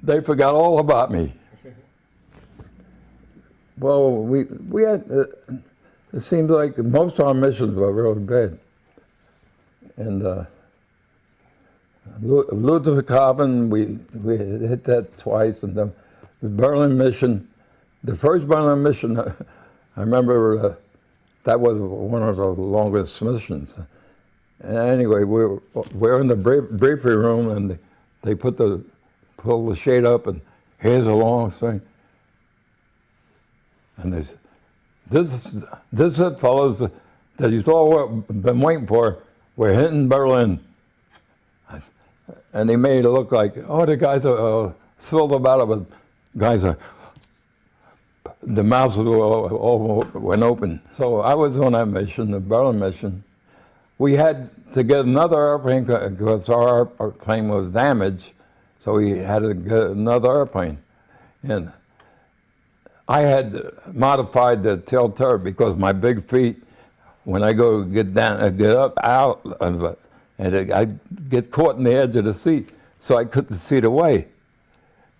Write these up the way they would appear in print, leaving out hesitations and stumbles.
They forgot all about me. Well, we had, it seemed like most of our missions were really bad. And Luther Carbon, we hit that twice, and the Berlin mission, the first Berlin mission, I remember that was one of the longest missions. And anyway, we're in the briefing room, and they pull the shade up, and here's a long thing. And they said, this is it, fellas, that you've all been waiting for. We're hitting Berlin. And they made it look like, oh, the guys are thrilled about it, but guys are, the mouths all went open. So I was on that mission, the Berlin mission. We had to get another airplane because our airplane was damaged, so we had to get another airplane. And I had modified the tail turret because my big feet, when I go get down, get up, out of it, and I get caught in the edge of the seat, so I couldn't see the way.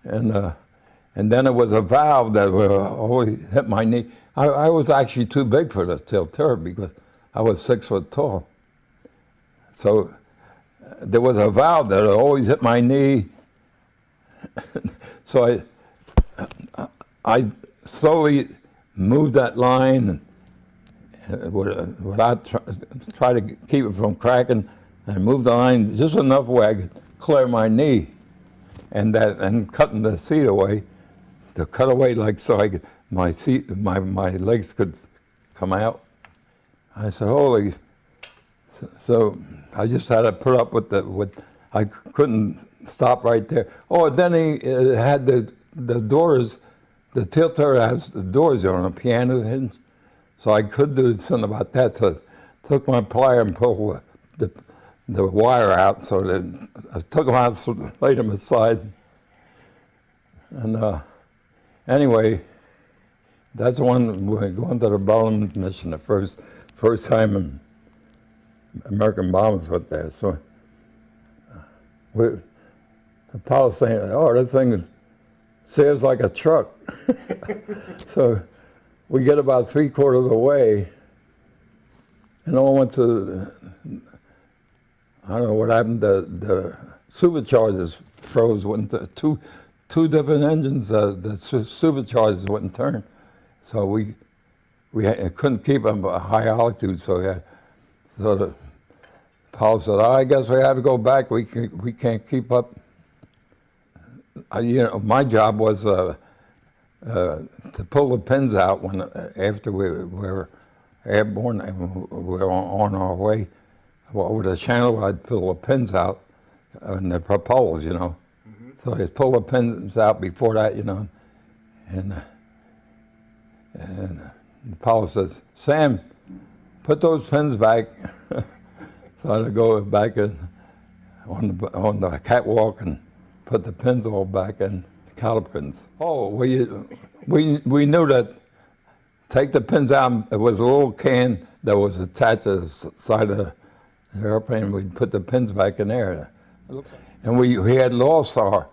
And then it was a valve that would always hit my knee. I was actually too big for the tail turret because I was 6 foot tall. So there was a valve that would always hit my knee. So I slowly moved that line without try to keep it from cracking, and moved the line just enough where I could clear my knee, and cutting the seat away, to cut away like so I could, my legs could come out. I said, holy, so I just had to put up with I couldn't stop right there. Oh, then he had the doors. The tail turret has the doors on a piano hinge, so I could do something about that. So I took my plier and pulled the wire out, so that I took them out, laid them aside. And anyway, that's one, we're going to the Berlin mission, the first time American bombers went there. So the pilot saying, oh, that thing sails like a truck. So we get about 3/4 of the way, and all went to, I don't know what happened, the superchargers froze, two different engines, the superchargers wouldn't turn. So we couldn't keep them at a high altitude, so the pilot said, oh, I guess we have to go back, we can't keep up. My job was to pull the pins out after we were airborne and we were on our way over the channel. I'd pull the pins out and the propellers, Mm-hmm. So I'd pull the pins out before that, and the pilot says, Sam, put those pins back. So I'd go back on the catwalk and put the pins all back in, the caliper pins. Oh, we knew that, take the pins out, it was a little can that was attached to the side of the airplane, we'd put the pins back in there. And we had lost our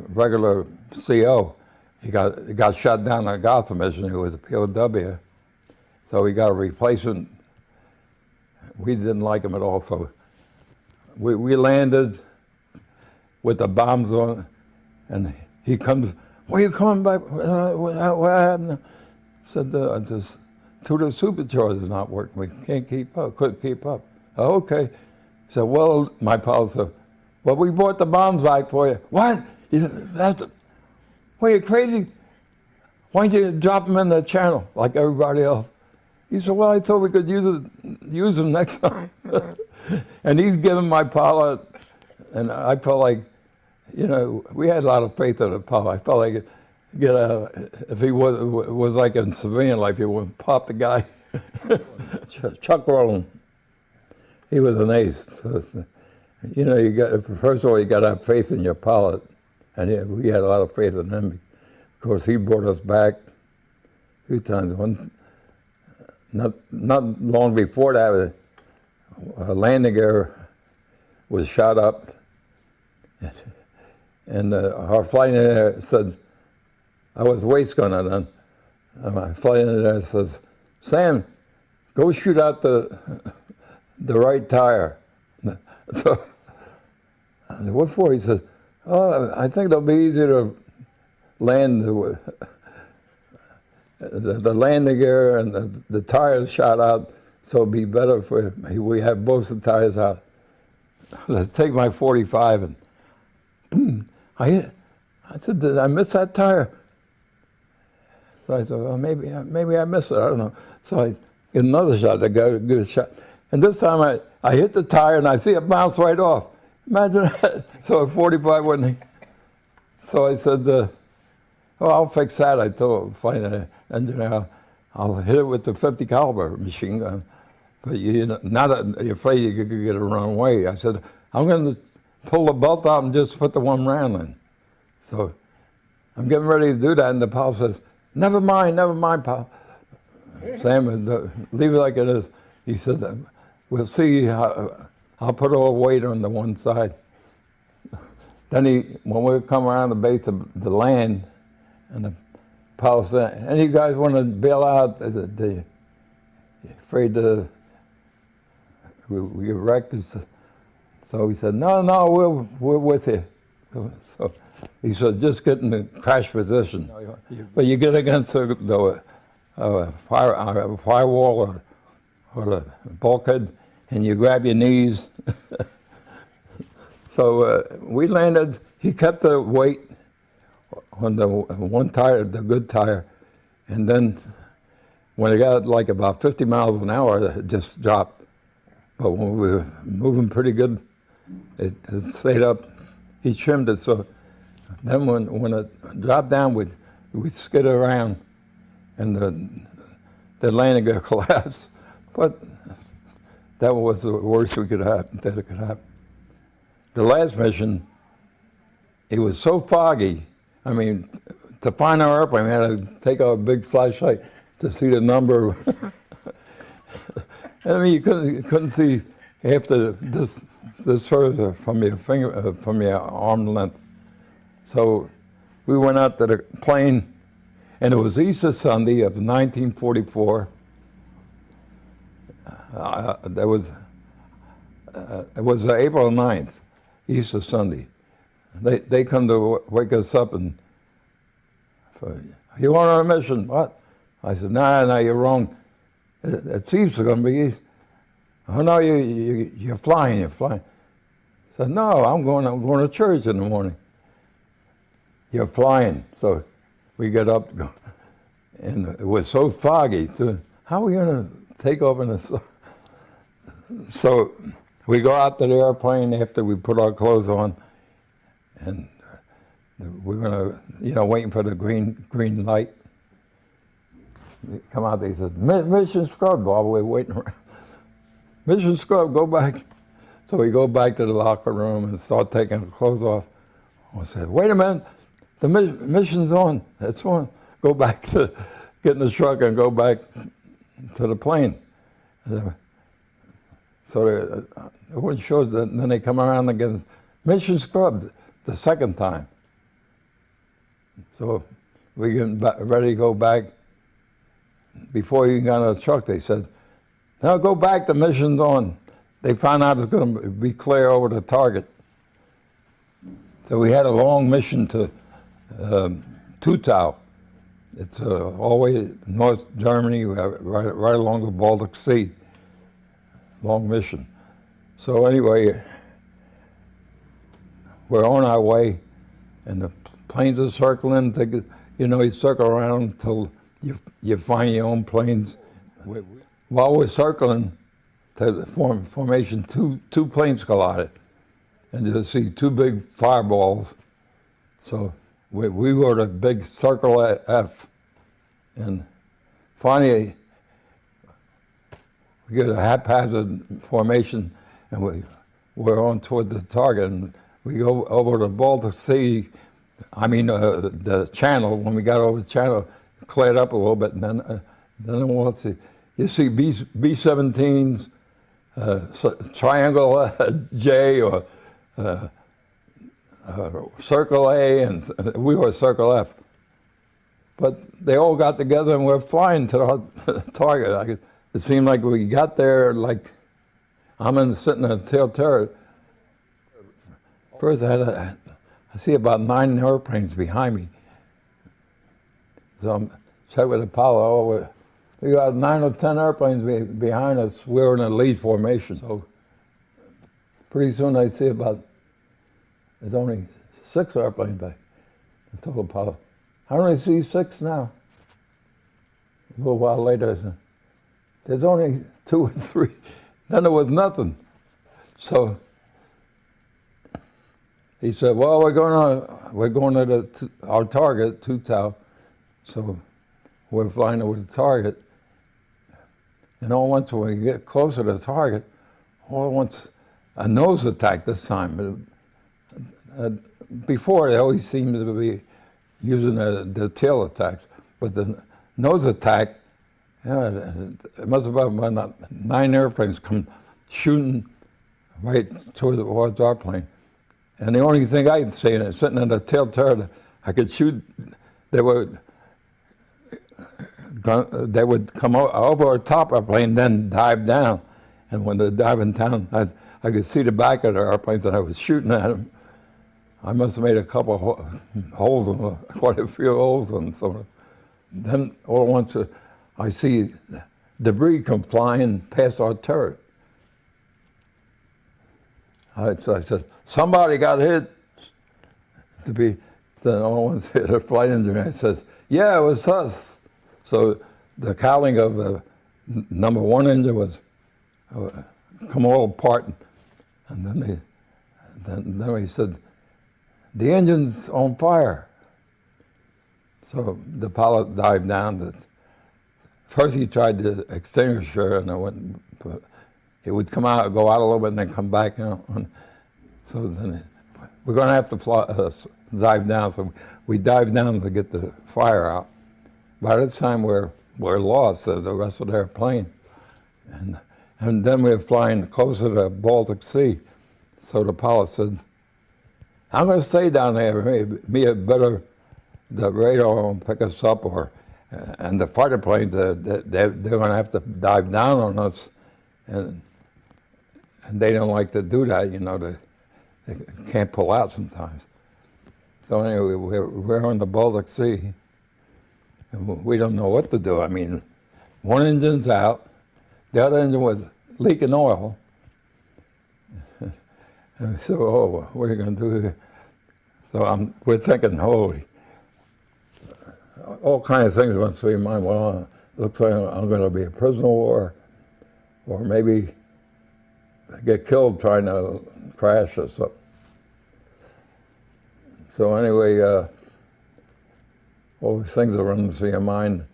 regular CO. He got shot down on a Gotham mission, he was a POW. So we got a replacement. We didn't like him at all, so we landed with the bombs on, and he comes, where you coming back? What happened? I said, two of the superchargers not working. We can't keep up, couldn't keep up. Oh, okay. So, well, my pilot said, well, we brought the bombs back for you. What? He said, what, you crazy? Why don't you drop them in the channel like everybody else? He said, well, I thought we could use them next time. And he's giving my pilot, and I felt like, we had a lot of faith in the pilot. I felt like, if he was like in civilian life, he would pop the guy. Chuck Rowland, he was an ace. So first of all, you got to have faith in your pilot, and we had a lot of faith in him. Of course, he brought us back a few times. Not long before that, a landing gear was shot up. And our flight engineer said, I was waist gunner then, and my flight engineer says, Sam, go shoot out the right tire. So, what for? He said, oh, I think it'll be easier to land the landing gear and the tires shot out, so it'll be better for we have both the tires out. Let's take my 45 and boom, I said, did I miss that tire? So I said, well, maybe I missed it, I don't know. So I get another shot, I got a good shot. And this time I hit the tire and I see it bounce right off. Imagine that. So 45 wouldn't. So I said, well, I'll fix that. I told the flight engineer, I'll hit it with the 50 caliber machine gun. But now that you're afraid you could get it the wrong way, I said, I'm going to pull the belt out and just put the one round in. So I'm getting ready to do that, and the pilot says, never mind, pal. Sam, leave it like it is. He said, we'll see, I'll put all the weight on the one side. Then when we come around the base of the land, and the pilot said, any of you guys want to bail out? They afraid we get wrecked? So he said, no, we're with you. So he said, just get in the crash position. But you get against the firewall or the bulkhead, and you grab your knees. So we landed, he kept the weight on the one tire, the good tire, and then when it got like about 50 miles an hour, it just dropped. But when we were moving pretty good, it stayed up. He trimmed it, so then when it dropped down, we skid around, and the landing gear collapsed. But that was the worst that it could happen. The last mission, it was so foggy. I mean, to find our airplane, we had to take out a big flashlight to see the number. I mean, you couldn't see half this further from your finger, from your arm length. So we went out to the plane, and it was Easter Sunday of 1944. It was April 9th, Easter Sunday. They come to wake us up and, you on a mission? What? I said, no, you're wrong. It's Easter going to be Easter. Oh no, you're flying. I said, no, I'm going to church in the morning. You're flying. So we get up, and it was so foggy. So how are we going to take off in this? So we go out to the airplane after we put our clothes on, and we're going to, waiting for the green light. We come out there, he says, mission scrub, while we're waiting around. Mission scrub, go back. So we go back to the locker room and start taking the clothes off. I said, wait a minute, the mission's on, it's on. Go back to get in the truck and go back to the plane. So it wasn't sure, then they come around again, mission scrubbed the second time. So we get ready to go back. Before you got on the truck, they said, no, go back, the mission's on. They found out it's going to be clear over the target. So we had a long mission to Tutau. It's all the way North Germany, right along the Baltic Sea. Long mission. So anyway, we're on our way, and the planes are circling. You circle around until you find your own planes. While we're circling to the formation, two planes collided, and you see two big fireballs. So we were a big circle F, and finally we get a haphazard formation, and we're on toward the target, and we go over the Baltic Sea. I mean the channel. When we got over the channel, it cleared up a little bit, and then we'll see. You see B-17s, triangle J, or Circle A, and we were Circle F. But they all got together and we're flying to the target. It seemed like we got there, like I'm sitting in the tail turret. First, I see about 9 airplanes behind me. So I'm checked with Apollo. We got 9 or 10 airplanes behind us. We were in a lead formation. So pretty soon I see there's only 6 airplanes back. I told Apollo, I only see 6 now. A little while later, I said, there's only 2 or 3. Then there was nothing. So he said, well, we're going to our target, 2 Tau. So we're flying over the target. And all at once, when we get closer to the target, all at once, a nose attack this time. Before, they always seemed to be using the tail attacks. But the nose attack, it must have been about 9 airplanes come shooting right towards our plane. And the only thing I could see, sitting in the tail turret, I could shoot. They would come over our top of our plane, then dive down. And when they're diving down, I could see the back of the airplanes, and I was shooting at them. I must have made a couple holes, quite a few holes in some of them. Then all at once, I see debris come flying past our turret. So I said, somebody got hit. Then all at once hit a flight engineer. I says, yeah, it was us. So the cowling of the number 1 engine was come all apart. And then he said, the engine's on fire. So the pilot dived down. First he tried the extinguisher, and it would come out, go out a little bit, and then come back. So then we're going to have to dive down. So we dived down to get the fire out. By this time we're lost, the rest of the airplane. And then we were flying closer to the Baltic Sea. So the pilot said, I'm going to stay down there. Maybe better the radar won't pick us up, and the fighter planes, they're going to have to dive down on us. And they don't like to do that, they can't pull out sometimes. So anyway, we're on the Baltic Sea, and we don't know what to do. I mean, one engine's out, the other engine was leaking oil. And we said, oh, what are you going to do here? So we're thinking, holy, all kinds of things went through your mind. Well, it looks like I'm going to be a prisoner of war, or maybe get killed trying to crash or something. So anyway, all these things are running through your mind.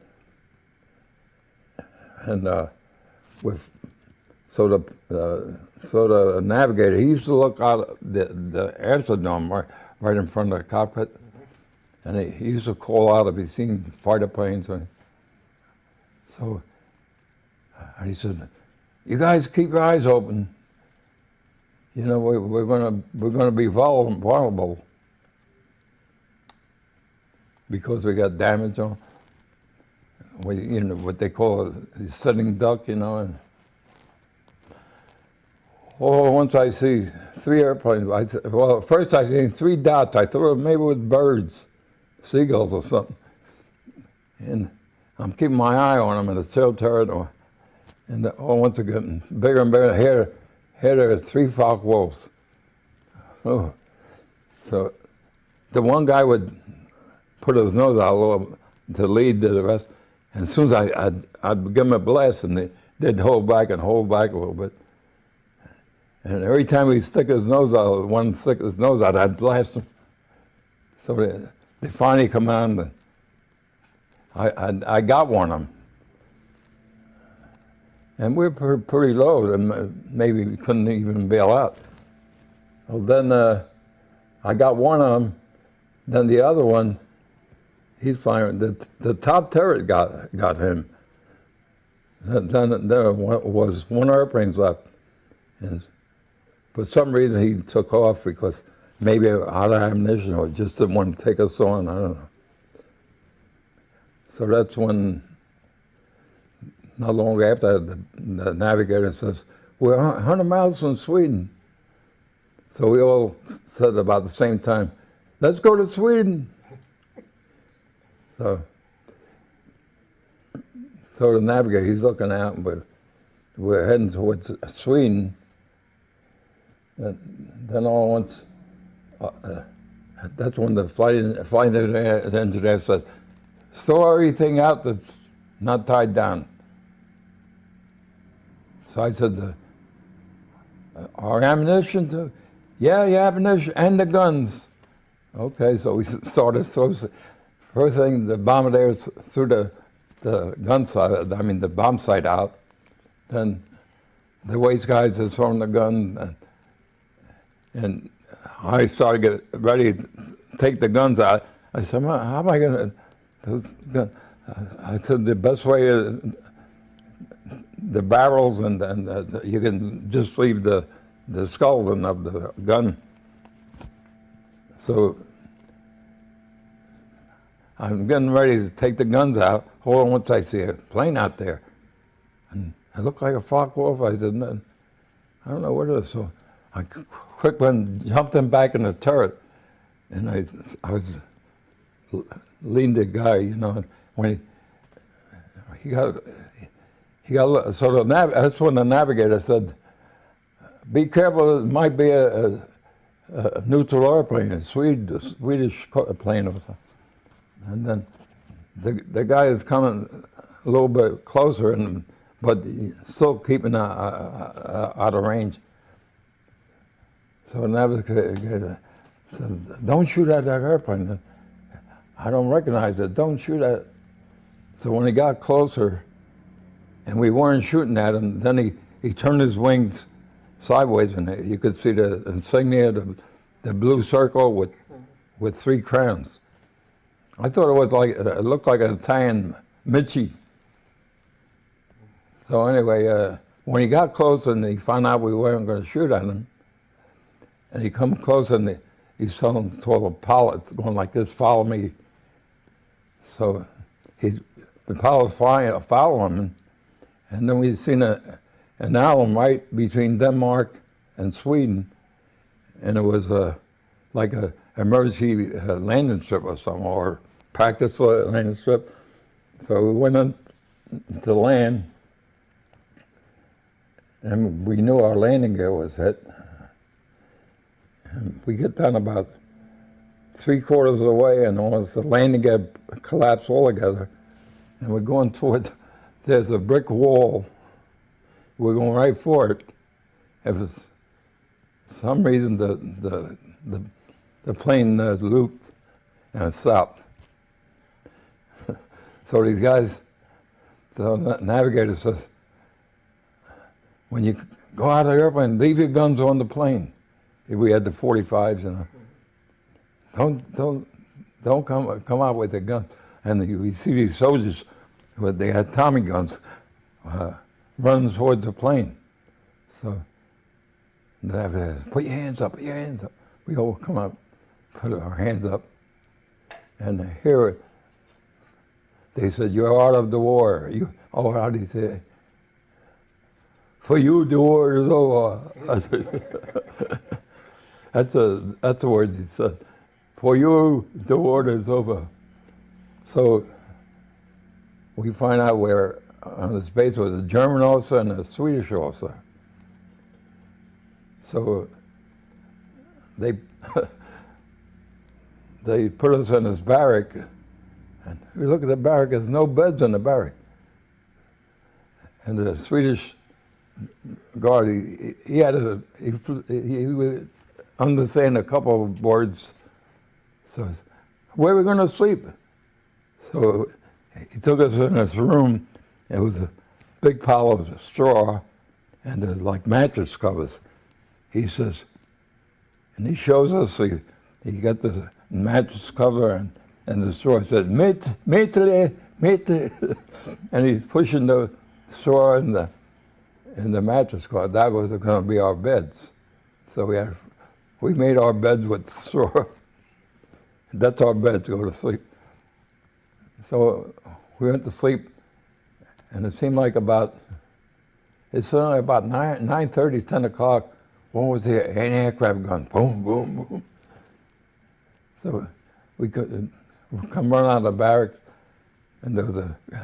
And so the navigator, he used to look out the answer dome right in front of the cockpit, and he used to call out if he'd seen fighter planes. So he said, "You guys keep your eyes open. We're gonna be vulnerable because we got damage on. What they call a sitting duck, And once I see 3 airplanes. First I see 3 dots. I thought maybe it was birds, seagulls or something. And I'm keeping my eye on them in the tail turret. And once they're getting bigger and bigger, here there are 3 Falk Wolves. Oh. So the one guy would put his nose out a little to lead to the rest. And as soon as I'd give them a blast, and they'd hold back a little bit. And every time he'd stick his nose out, one stick his nose out, I'd blast him. So they finally come on. I got one of them. And we were pretty low, and maybe we couldn't even bail out. Well, then I got one of them. Then the other one, he's flying. The top turret got him. Then there was 1 airplane left. And for some reason, he took off because maybe out of ammunition or just didn't want to take us on, I don't know. So that's when, not long after, the navigator says, we're 100 miles from Sweden. So we all said about the same time, let's go to Sweden. So the navigator, he's looking out, but we're heading towards Sweden. And then all at once, that's when the flight engineer says, throw everything out that's not tied down. So I said, our ammunition too? Yeah, the ammunition and the guns. Okay, so we started throw. First thing, the bombardier threw the gun side, I mean the bomb sight out. Then the waist guys had thrown the gun, and I started to get ready to take the guns out. I said, how am I going to? I said the best way is the barrels, and you can just leave the skull of the gun. So I'm getting ready to take the guns out. Hold on, once I see a plane out there, and it looked like a Focke-Wulf. I said, no, I don't know what it is. So I quick went, jumped him back in the turret, and I was leaned the guy, you know. When he got so that's when the navigator said, "Be careful! It might be a neutral airplane, a Swedish plane or something." And then the guy is coming a little bit closer, but still keeping out of range. So the navigator said, "Don't shoot at that airplane. I don't recognize it. Don't shoot at it." So when he got closer, and we weren't shooting at him, then he turned his wings sideways, and you could see the insignia, the blue circle with 3 crowns. I thought it looked like an Italian Michi. So anyway, when he got close and he found out we weren't going to shoot at him, and he come close and he's telling the pilot going like this, "Follow me." So the pilot follow him, and then we seen an island right between Denmark and Sweden, and it was like a emergency landing strip or something, or practice landing strip. So we went on to land, and we knew our landing gear was hit. And we get down about 3/4 of the way, and almost the landing gear collapsed altogether. And we're going towards, there's a brick wall. We're going right for it. If for some reason the plane looped and it stopped. So these guys, the navigator says, when you go out of the airplane, leave your guns on the plane. We had the 45s, you know. Don't come out with a gun. And we see these soldiers, they had Tommy guns, running towards the plane. So the navigator, put your hands up, put your hands up. We all come up, put our hands up, and here they said, "You're out of the war." How do you say? "For you, the war is over." That's the words he said. "For you, the war is over." So we find out where on this base was a German officer and a Swedish officer. So they put us in this barrack, and we look at the barrack. There's no beds in the barrack. And the Swedish guard, he would understand a couple of words. So, where are we going to sleep? So he took us in this room. It was a big pile of straw and like mattress covers. He says, and he shows us, he got the mattress cover and the straw. He said, "Metre, metre," and he's pushing the straw in the mattress cover. That was going to be our beds. So we had we made our beds with straw. That's our bed to go to sleep. So we went to sleep, and it seemed like it's only about 9:30, 10 o'clock. One was here, an aircraft gun, boom, boom, boom. So we could come run out of the barracks, and there was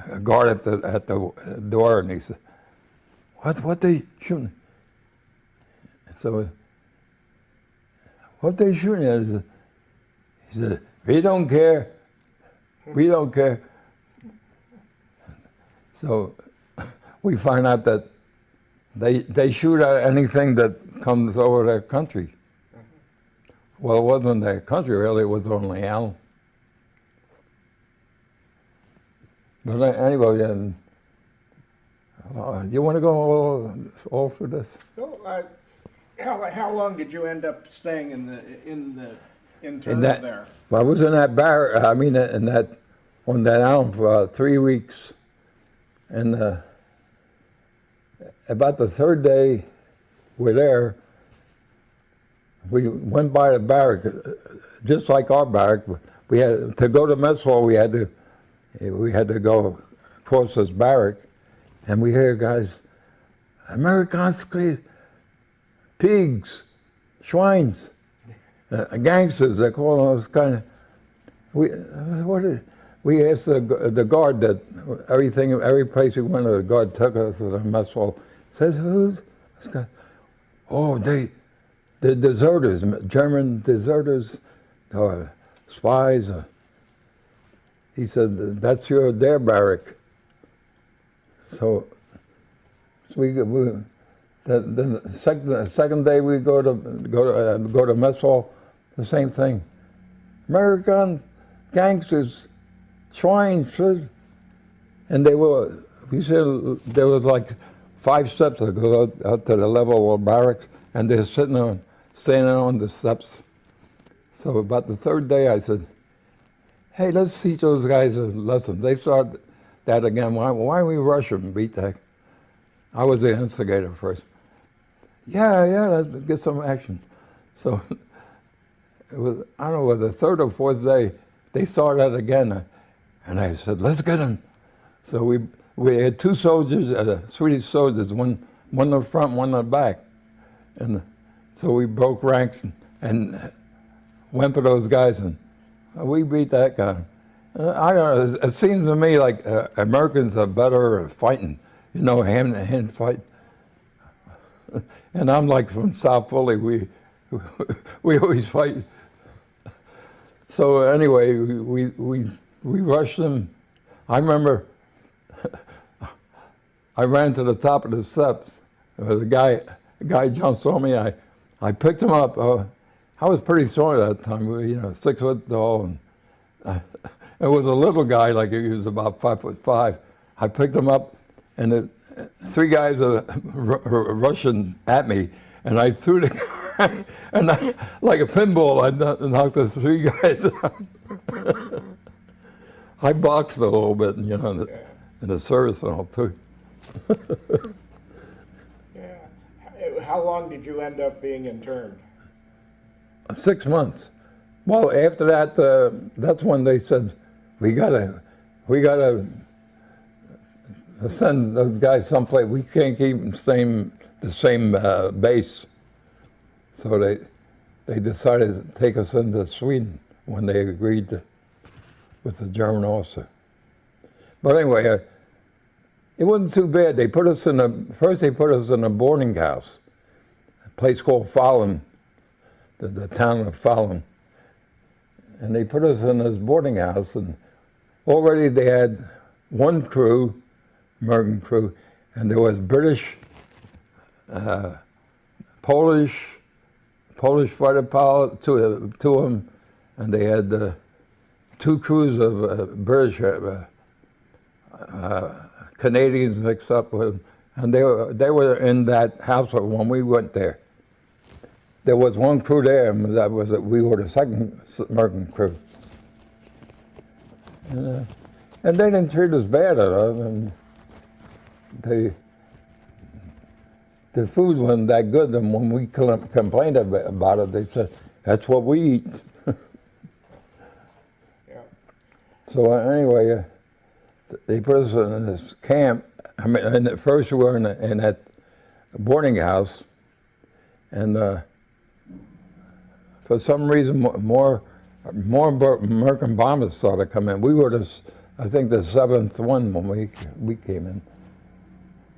a guard at the door, and he said, "What they shooting?" So, "What they shooting at?" He said, "We don't care. We don't care." So we find out that they shoot at anything that comes over their country. Well, it wasn't their country, really. It was only Allen. But anyway, and you want to go all through this? Well, how long did you end up staying in the intern there? Well, I was in that bar. I mean, on that island for 3 weeks, and about the third day we're there, we went by the barrack, just like our barrack. We had to go to mess hall. We had to go across this barrack, and we hear guys, Americans, pigs, swines, gangsters. They call us kind of. We asked the guard that every place we went, the guard took us to the mess hall. Says, "Who's this guy?" "Oh, they're deserters, German deserters, or spies." He said, "That's their barrack." So the second day we go to mess hall, the same thing. American gangsters, swine, and we said there was like 5 steps that go out to the level of barracks, and they're standing on the steps. So about the third day, I said, "Hey, let's teach those guys a lesson." They started that again. Why don't we rush them and beat that? I was the instigator first. Yeah, let's get some action. So it was, I don't know, the third or fourth day, they started again, and I said, "Let's get them." So we had 2 soldiers, Swedish soldiers, one in the front, one in the back, and so we broke ranks and went for those guys, and we beat that guy. I don't know. It seems to me like Americans are better at fighting, hand to hand fight. And I'm like from South Philly. We always fight. So anyway, we rushed them. I remember I ran to the top of the steps. The guy jumps on me. I picked him up. I was pretty strong at that time, 6 foot tall, and it was a little guy, like he was about 5'5". I picked him up, and 3 guys are rushing at me, and I threw the guy, and like a pinball, I knocked the 3 guys out. I boxed a little bit, in the service and all too. Yeah. How long did you end up being interned? 6 months. Well, after that, that's when they said, we gotta send those guys someplace. We can't keep them the same base. So they decided to take us into Sweden when they agreed with the German officer. But anyway, it wasn't too bad. First they put us in a boarding house, a place called Falun, the town of Falun. And they put us in this boarding house, and already they had 1 crew, American crew, and there was British, Polish fighter pilot, two of them, and they had 2 crews of British Canadians mixed up with them, and they were in that house when we went there. There was 1 crew there, and we were the second American crew. And they didn't treat us bad at all. And the food wasn't that good, and when we complained about it, they said, that's what we eat. Yeah. So anyway, they put us in this camp. I mean, and at first we were in that boarding house, and for some reason more American bombers started coming. We were I think the 7th one when we came in,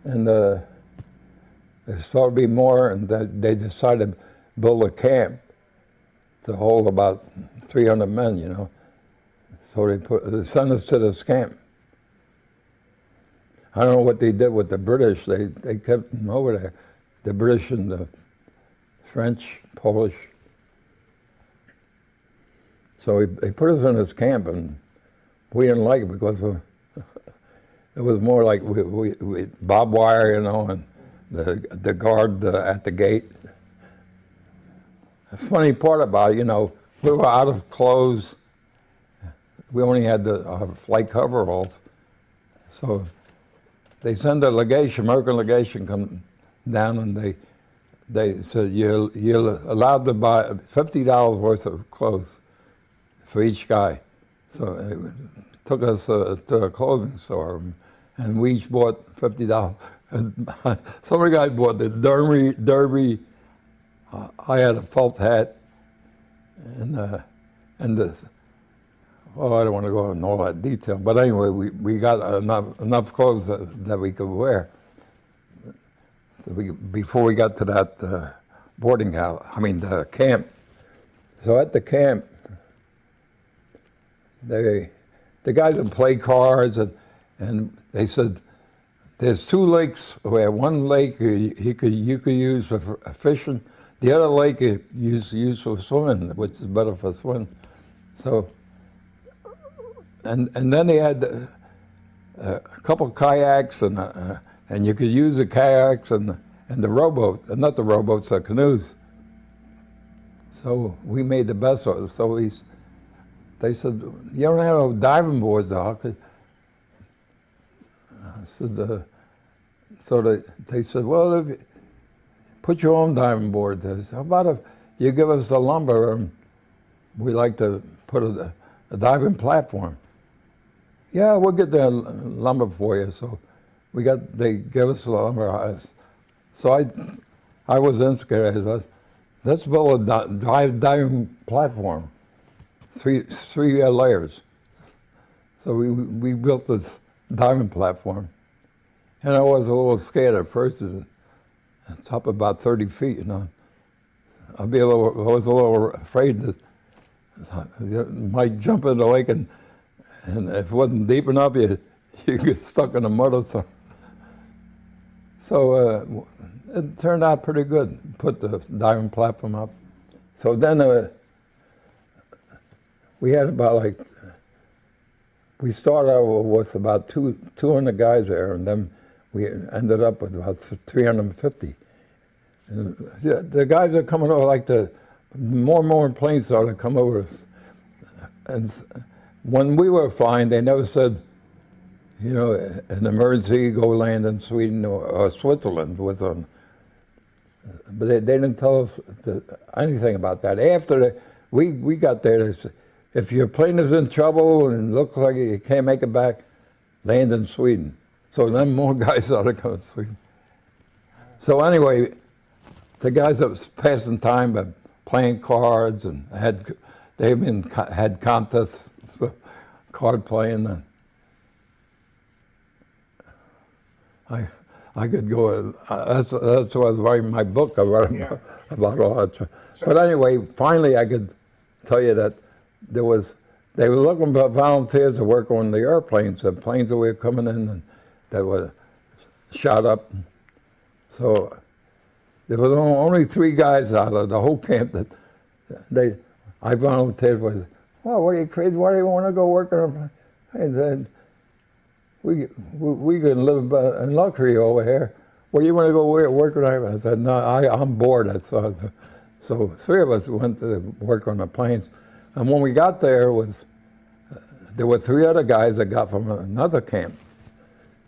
and there started to be more, and they decided to build a camp to hold about 300 men, you know. So they sent us to this camp. I don't know what they did with the British. They kept them over there, the British and the French, Polish. So they put us in this camp, and we didn't like it because it was more like we barbed wire, you know, and the guard at the gate. The funny part about it, you know, we were out of clothes. We only had the flight coveralls. So they send a legation, American legation, come down, and they said you're allowed to buy $50 worth of clothes for each guy. So it took us to a clothing store, and we each bought $50. And some of the guys bought the derby. I had a felt hat, and the well, I don't want to go into all that detail, but anyway, we got enough clothes that we could wear. So before we got to that boarding house, the camp. So at the camp, the guys would play cards, and they said, there's 2 lakes where one lake you could use for fishing, the other lake you use for swimming, which is better for swimming. So, and then they had a couple of kayaks, and you could use the kayaks and the rowboat, not the rowboats, the canoes. So we made the best of it. So they said, you don't have no diving boards, Doc. I said, so they said, well, put your own diving board. I said, how about if you give us the lumber, and we like to put a diving platform. Yeah, we'll get the lumber for you. So they gave us the lumber. So I was instigated. Let's build a diving platform, three layers. So we built this diving platform, and I was a little scared at first. It's up about 30 feet, you know. I was a little afraid that you might jump in the lake, and if it wasn't deep enough, you get stuck in the mud or something. So it turned out pretty good. Put the diving platform up. So then we had about we started out with about 200 guys there, and then we ended up with about 350. And the guys are coming over, more and more planes started to come over. And when we were flying, they never said, you know, an emergency, go land in Sweden or Switzerland with them. But they didn't tell us anything about that. After we got there, they said, if your plane is in trouble and looks like you can't make it back, land in Sweden. So then more guys started coming to Sweden. So anyway, the guys that was passing time by playing cards, and they had contests for card playing. And I could go. That's why I was writing my book. I wrote about all that. But anyway, finally, I could tell you that they were looking for volunteers to work on the airplanes, the planes that were coming in and that were shot up. So there was only 3 guys out of the whole camp that I volunteered with. Well, what are you crazy? Why do you want to go work on a plane? Said, we can live in luxury over here. Well, you want to go work on a plane? I said, no, I'm bored. I thought. So 3 of us went to work on the planes. And when we got there, there were 3 other guys that got from another camp.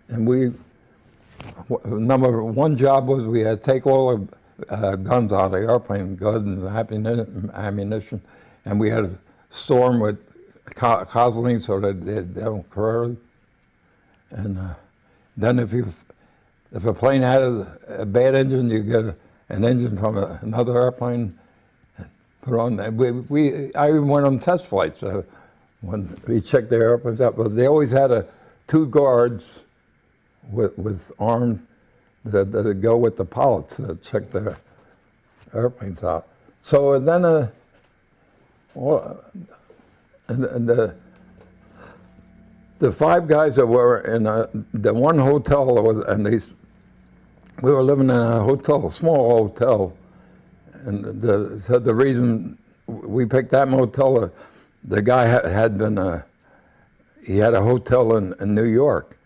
And Number one job was we had to take all the guns out of the airplane, guns and ammunition, and we had to store them with gasoline so that they don't corrode. And then if a plane had a bad engine, you get an engine from another airplane and put on that. I even went on test flights when we checked their airplanes out, but they always had two guards with arms that go with the pilots that check their airplanes out. So then, the five guys that were in the one hotel, we were living in a hotel, a small hotel, and the reason we picked that motel, the guy had been, he had a hotel in New York,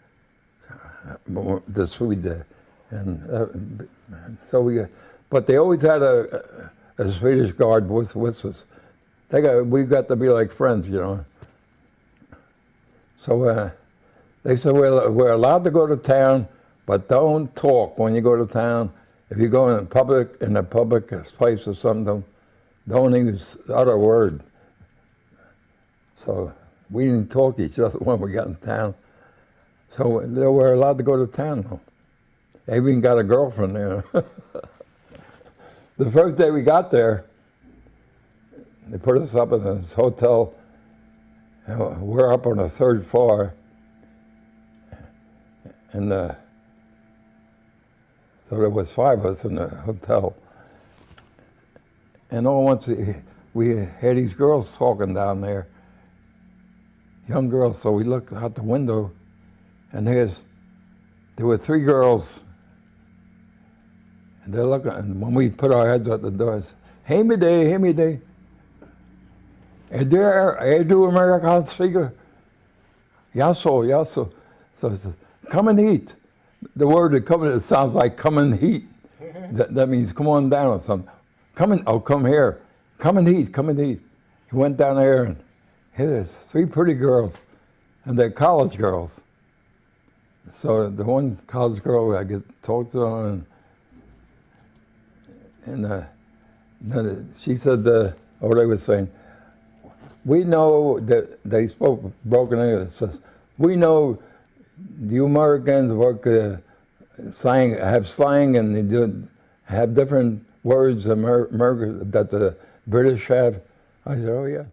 the Swede did. And so but they always had a Swedish guard with us. We got to be like friends, you know. So they said, we're allowed to go to town, but don't talk when you go to town. If you go in a public place or something, don't use the other word. So we didn't talk to each other when we got in town. So they were allowed to go to town, though. They even got a girlfriend there. The first day we got there, they put us up in this hotel. And we're up on the third floor. And so there was five of us in the hotel. And all once we had these girls talking down there, young girls, so we looked out the window, and there were three girls. And they're looking, and when we put our heads out the doors, hey me day. Är du Amerikansk figure? Jaså. So, come and eat. The word that come, it sounds like come and eat. That means come on down or something. Come here. Come and eat. He went down there, and here's three pretty girls, and they're college girls. So the one college girl, I get to talk to her, and she said, they were saying, we know that they spoke broken English. Says, we know you Americans work have slang, and they have different words that the British have. I said, oh yeah.